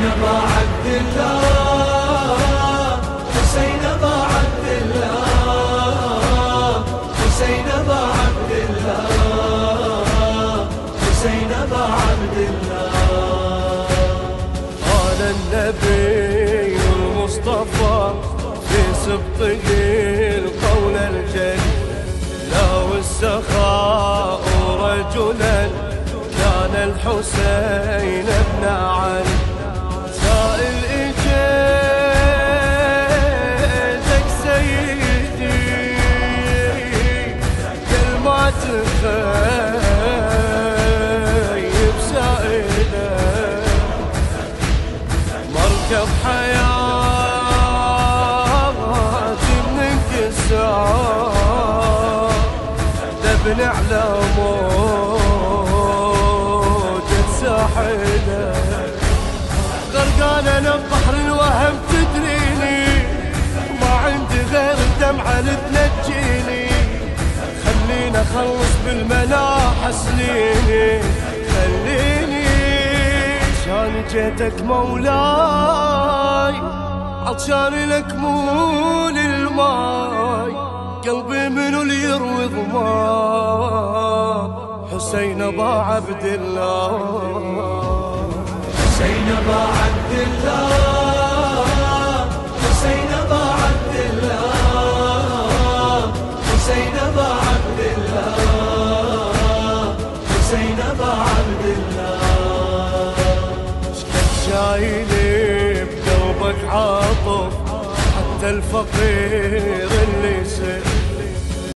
حسين ابا عبد الله، حسين ابا عبد الله، حسين ابا عبد الله، حسين ابا عبد الله. قال النبي المصطفى في سبطه القول الجليل، لا والسخاء رجلا كان الحسين ابن علي. سائل اجيتك سيدي كل ما تخيب سائلك، مركب حياتي من انكسار دبن على موجة ساحله، غرقان انا ببحر الوهم تدريني، ما عندي غير الدمعة لتنجيني، خليني اخلص بالمناحة سنيني، خليني عشان جيتك مولاي، عطشان لك مول الماي، قلبي منو اللي يروي ظما، حسين ابا عبد الله، حسين ابا عبد الله، حسين ابا عبد الله، حسين ابا عبد الله، حسين ابا عبد الله. شكد شايلي بقلبك عاطف، حتى الفقير اللي سئ